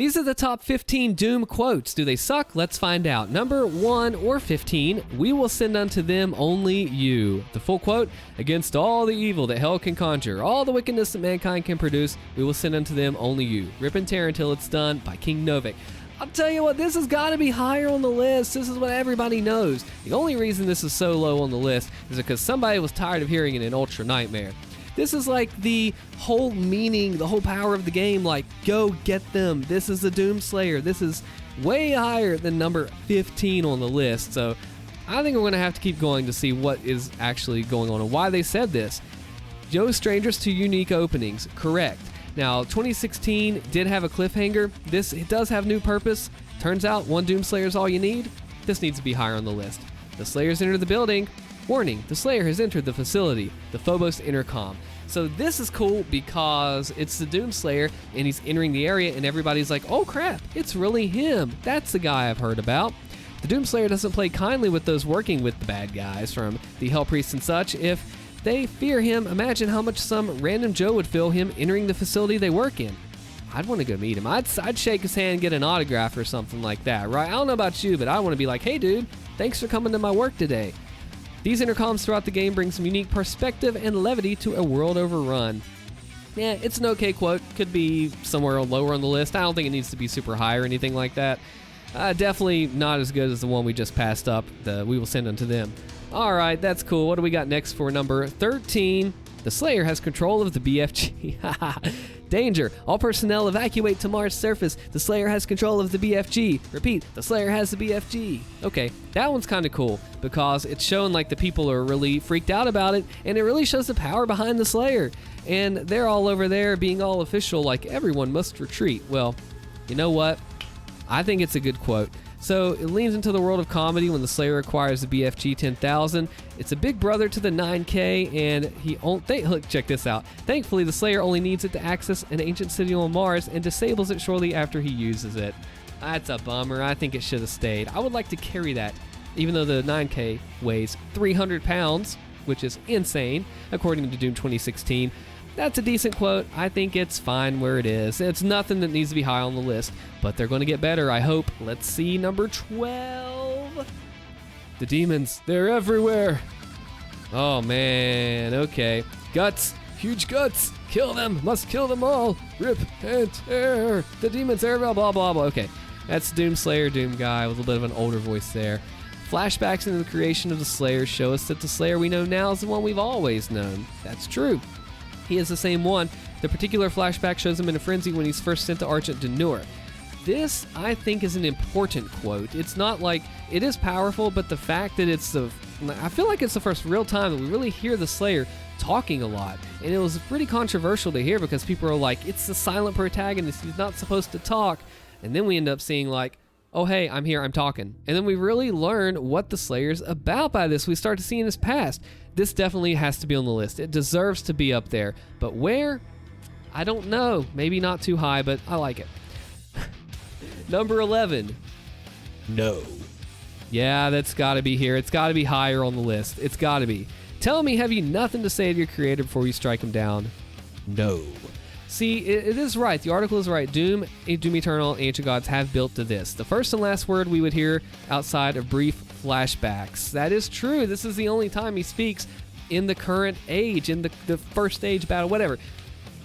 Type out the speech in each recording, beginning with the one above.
These are the top 15 Doom quotes. Do they suck? Let's find out. Number 1 or 15, we will send unto them only you. The full quote, against all the evil that hell can conjure, all the wickedness that mankind can produce, we will send unto them only you. Rip and tear until it's done by King Novik. I'll tell you what, this has got to be higher on the list. This is what everybody knows. The only reason this is so low on the list is because somebody was tired of hearing it in Ultra Nightmare. This is like the whole meaning, the whole power of the game, like, go get them. This is the Doomslayer. This is way higher than number 15 on the list. So I think we're going to have to keep going to see what is actually going on and why they said this. Joe Strangers to unique openings. Correct. Now, 2016 did have a cliffhanger. It does have new purpose. Turns out one Doomslayer is all you need. This needs to be higher on the list. The Slayers enter the building. Warning, the Slayer has entered the facility, the Phobos intercom. So this is cool because it's the Doomslayer and he's entering the area and everybody's like, oh crap, it's really him. That's the guy I've heard about. The Doomslayer doesn't play kindly with those working with the bad guys from the Hell Priests and such. If they fear him, imagine how much some random Joe would feel him entering the facility they work in. I'd want to go meet him. I'd shake his hand, get an autograph or something like that, right? I don't know about you, but I want to be like, hey dude, thanks for coming to my work today. These intercoms throughout the game bring some unique perspective and levity to a world overrun. Yeah, it's an okay quote. Could be somewhere lower on the list. I don't think it needs to be super high or anything like that. Definitely not as good as the one we just passed up. We will send unto them. All right, that's cool. What do we got next for number 13? The Slayer has control of the BFG. Danger. All personnel evacuate to Mars surface. The Slayer has control of the BFG. Repeat, the Slayer has the BFG. Okay, that one's kind of cool because it's showing like the people are really freaked out about it, and it really shows the power behind the Slayer. And they're all over there being all official like everyone must retreat. Well, you know what? I think it's a good quote. So it leans into the world of comedy when the Slayer acquires the BFG 10,000. It's a big brother to the 9K, and look, check this out. Thankfully, the Slayer only needs it to access an ancient city on Mars and disables it shortly after he uses it. That's a bummer. I think it should have stayed. I would like to carry that, even though the 9K weighs 300 pounds, which is insane, according to Doom 2016. That's a decent quote. I think it's fine where it is. It's nothing that needs to be high on the list, but they're going to get better, I hope. Let's see number 12. The demons, they're everywhere. Oh man, okay. Guts, huge guts. Kill them, must kill them all. Rip and tear. The demons, everywhere, blah, blah, blah. Okay, that's Doomslayer, Doom guy with a little bit of an older voice there. Flashbacks into the creation of the Slayer show us that the Slayer we know now is the one we've always known. That's true. He is the same one. The particular flashback shows him in a frenzy when he's first sent to Argent Denur. This, I think, is an important quote. It's not like, it is powerful, but the fact that I feel like it's the first real time that we really hear the Slayer talking a lot. And it was pretty controversial to hear because people are like, it's the silent protagonist, he's not supposed to talk. And then we end up seeing like, oh hey, I'm here, I'm talking. And then we really learn what the Slayer's about by this. We start to see in his past. This definitely has to be on the list. It deserves to be up there. But where? I don't know. Maybe not too high, but I like it. Number 11. No. Yeah, that's got to be here. It's got to be higher on the list. It's got to be. Tell me, have you nothing to say to your creator before you strike him down? No. See, it is right. The article is right. Doom Eternal, Ancient Gods have built to this. The first and last word we would hear outside of brief flashbacks. That is true. This is the only time he speaks in the current age, in the first stage battle, whatever.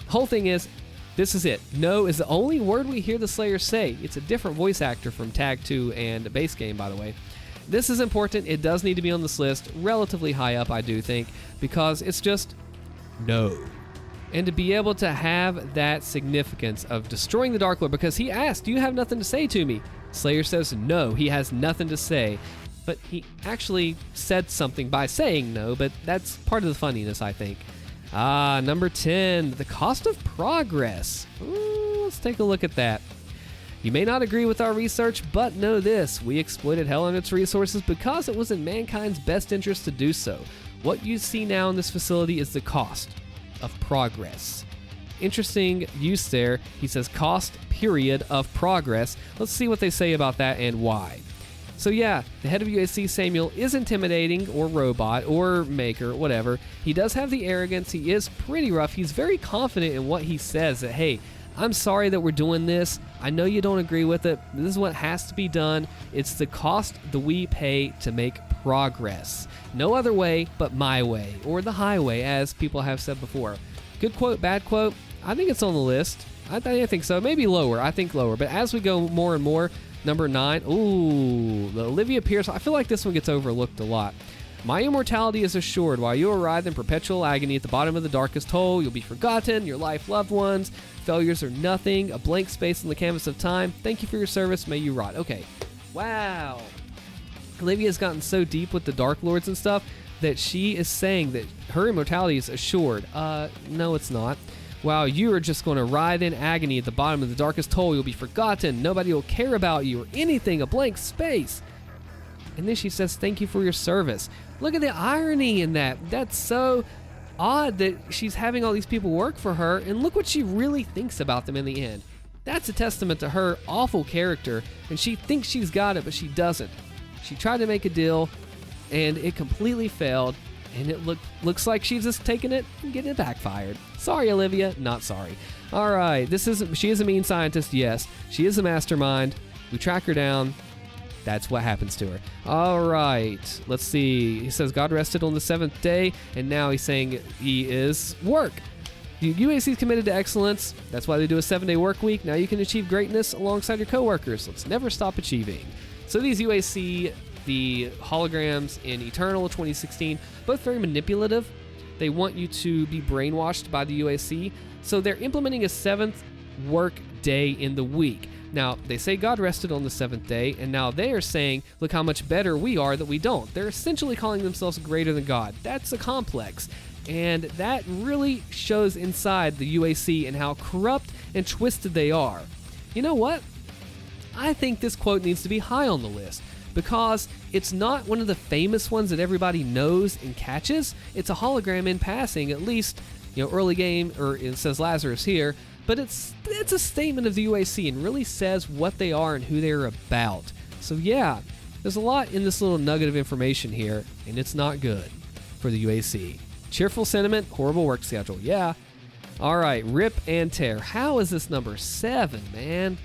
Whole thing is, this is it. No is the only word we hear the Slayer say. It's a different voice actor from Tag 2 and Base Game, by the way. This is important. It does need to be on this list, relatively high up, I do think, because it's just no. And to be able to have that significance of destroying the Dark Lord, because he asked, do you have nothing to say to me? Slayer says no, he has nothing to say. But he actually said something by saying no, but that's part of the funniness, I think. Number 10, the cost of progress. Ooh, let's take a look at that. You may not agree with our research, but know this. We exploited hell and its resources because it was in mankind's best interest to do so. What you see now in this facility is the cost of progress. Interesting use there. He says cost period of progress. Let's see what they say about that and why. So yeah, the head of UAC, Samuel, is intimidating, or robot, or maker, whatever. He does have the arrogance. He is pretty rough. He's very confident in what he says, that, hey, I'm sorry that we're doing this. I know you don't agree with it. This is what has to be done. It's the cost that we pay to make progress. No other way but my way, or the highway, as people have said before. Good quote, bad quote? I think it's on the list. I think so. Maybe lower. I think lower. But as we go more and more, number 9. Ooh, the Olivia Pierce. I feel like this one gets overlooked a lot. My immortality is assured. While you writhe in perpetual agony at the bottom of the darkest hole, you'll be forgotten, your life, loved ones. Failures are nothing, a blank space on the canvas of time. Thank you for your service. May you rot. Okay. Wow. Olivia's gotten so deep with the Dark Lords and stuff that she is saying that her immortality is assured. No, it's not. While you are just going to writhe in agony at the bottom of the darkest hole, you'll be forgotten. Nobody will care about you or anything, a blank space. And then she says, thank you for your service. Look at the irony in that. That's so odd that she's having all these people work for her, and look what she really thinks about them in the end. That's a testament to her awful character, and she thinks she's got it, but she doesn't. She tried to make a deal, and it completely failed, and it looks like she's just taking it and getting it backfired. Sorry, Olivia, not sorry. All right, she is a mean scientist, yes. She is a mastermind. We track her down. That's what happens to her. All right, let's see. He says God rested on the 7th day, and now he's saying he is work. The UAC is committed to excellence. That's why they do a 7-day work week. Now you can achieve greatness alongside your coworkers. Let's never stop achieving. So these UAC, the holograms in Eternal 2016, both very manipulative. They want you to be brainwashed by the UAC. So they're implementing a 7th work day in the week. Now, they say God rested on the 7th day, and now they are saying, look how much better we are that we don't. They're essentially calling themselves greater than God. That's a complex. And that really shows inside the UAC and how corrupt and twisted they are. You know what? I think this quote needs to be high on the list because it's not one of the famous ones that everybody knows and catches. It's a hologram in passing, at least, early game, or it says Lazarus here. But it's a statement of the UAC and really says what they are and who they're about. So yeah, there's a lot in this little nugget of information here, and it's not good for the UAC. Cheerful sentiment, horrible work schedule. Yeah. All right, rip and tear. How is this number 7, man?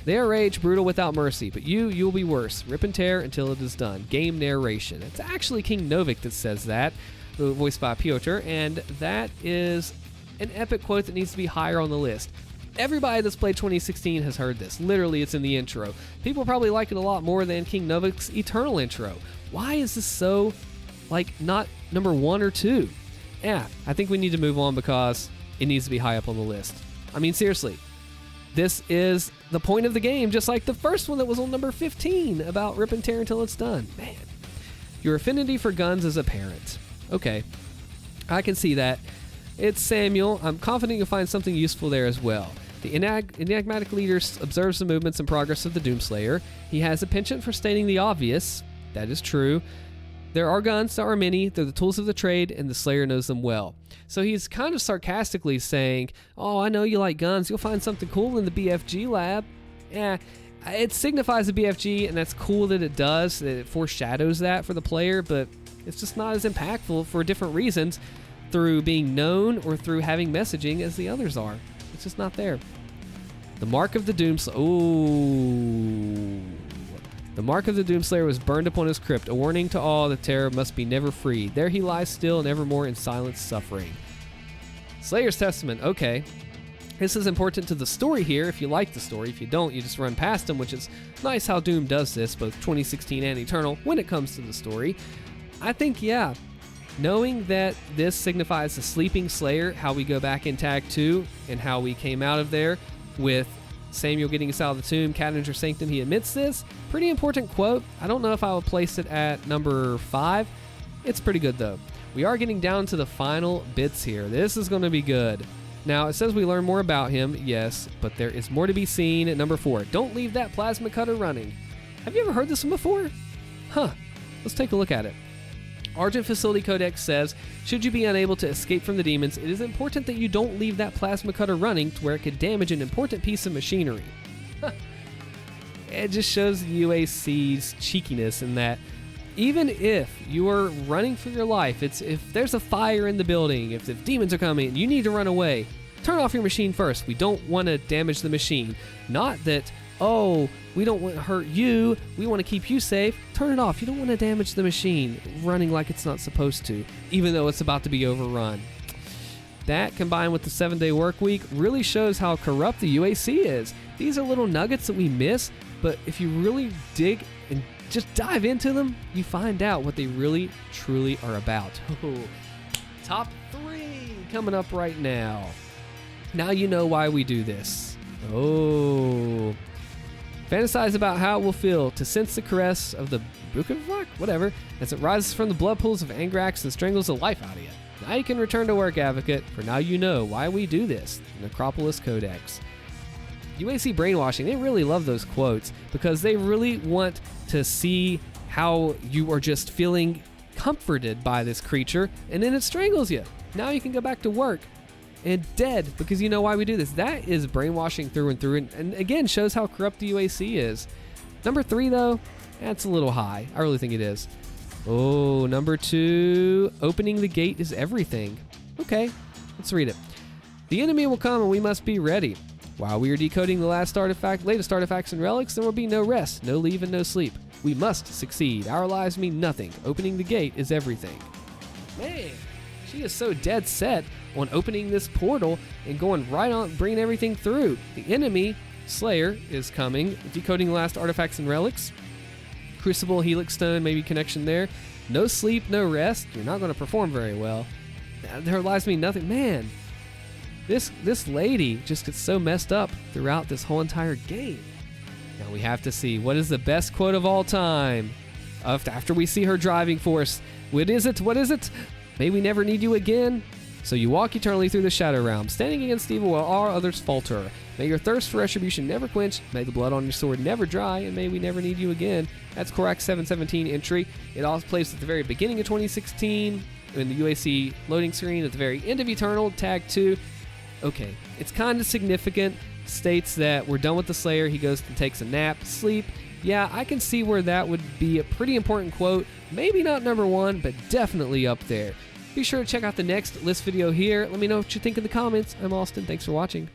Their rage, brutal without mercy, but you'll be worse. Rip and tear until it is done. Game narration. It's actually King Novik that says that, voiced by Piotr, and that is an epic quote that needs to be higher on the list. Everybody that's played 2016 has heard this. Literally, it's in the intro. People probably like it a lot more than King Novik's Eternal intro. Why is this so, not number 1 or 2? Yeah, I think we need to move on because it needs to be high up on the list. I mean, seriously. This is the point of the game, just like the first one that was on number 15 about rip and tear until it's done. Man, your affinity for guns is apparent. Okay, I can see that. It's Samuel. I'm confident you'll find something useful there as well. The enigmatic leader observes the movements and progress of the Doomslayer. He has a penchant for stating the obvious. That is true. There are guns, there are many. They're the tools of the trade, and the Slayer knows them well. So he's kind of sarcastically saying, oh, I know you like guns. You'll find something cool in the BFG lab. Yeah, it signifies the BFG, and that's cool that it does. It foreshadows that for the player, but it's just not as impactful for different reasons through being known or through having messaging as the others are. It's just not there. The mark of the Doomslayer. Ooh. The mark of the Doomslayer was burned upon his crypt, a warning to all that terror must be never freed. There he lies still and evermore in silent suffering. Slayer's Testament. Okay. This is important to the story here if you like the story. If you don't, you just run past them, which is nice how Doom does this, both 2016 and Eternal, when it comes to the story. I think, yeah, knowing that this signifies the sleeping Slayer, how we go back in Tag 2, and how we came out of there with Samuel getting us out of the tomb, Catninger Sanctum, he admits this. Pretty important quote. I don't know if I would place it at number 5. It's pretty good, though. We are getting down to the final bits here. This is going to be good. Now, it says we learn more about him, yes, but there is more to be seen at number 4. Don't leave that plasma cutter running. Have you ever heard this one before? Huh. Let's take a look at it. Argent Facility Codex says, should you be unable to escape from the demons, it is important that you don't leave that plasma cutter running to where it could damage an important piece of machinery. It just shows the UAC's cheekiness in that even if you are running for your life, if there's a fire in the building, if the demons are coming, you need to run away. turn off your machine first. We don't want to damage the machine. Not that, oh, we don't want to hurt you. We want to keep you safe. Turn it off. You don't want to damage the machine running like it's not supposed to, even though it's about to be overrun. That, combined with the 7-day work week, really shows how corrupt the UAC is. These are little nuggets that we miss, but if you really dig and just dive into them, you find out what they really, truly are about. Oh, top 3 coming up right now. Now you know why we do this. Oh. Fantasize about how it will feel to sense the caress of the Bukavak, whatever, as it rises from the blood pools of Angrax and strangles the life out of you. Now you can return to work, Advocate, for now you know why we do this. Necropolis Codex. UAC brainwashing, they really love those quotes because they really want to see how you are just feeling comforted by this creature, and then it strangles you. Now you can go back to work and dead because you know why we do this. That is brainwashing through and through, and again shows how corrupt the UAC is. Number 3 though, that's a little high. I really think it is. Oh, number 2, opening the gate is everything. Okay, let's read it. The enemy will come and we must be ready. While we are decoding the latest artifacts and relics, there will be no rest, no leave, and no sleep. We must succeed. Our lives mean nothing. Opening the gate is everything. Man, she is so dead set on opening this portal and going right on, bringing everything through. The enemy, Slayer, is coming, decoding the last artifacts and relics. Crucible, Helix Stone, maybe connection there. No sleep, no rest. You're not going to perform very well. Their lives mean nothing. Man, this lady just gets so messed up throughout this whole entire game. Now we have to see, what is the best quote of all time? After we see her driving force. What is it? What is it? May we never need you again. So you walk eternally through the Shadow Realm, standing against evil while all others falter. May your thirst for retribution never quench, may the blood on your sword never dry, and may we never need you again. That's Korak 717 entry. It also plays at the very beginning of 2016, in the UAC loading screen, at the very end of Eternal, tag 2. Okay, it's kind of significant. States that we're done with the Slayer, he goes and takes a nap, sleep. Yeah, I can see where that would be a pretty important quote. Maybe not number 1, but definitely up there. Be sure to check out the next list video here. Let me know what you think in the comments. I'm Allstin. Thanks for watching.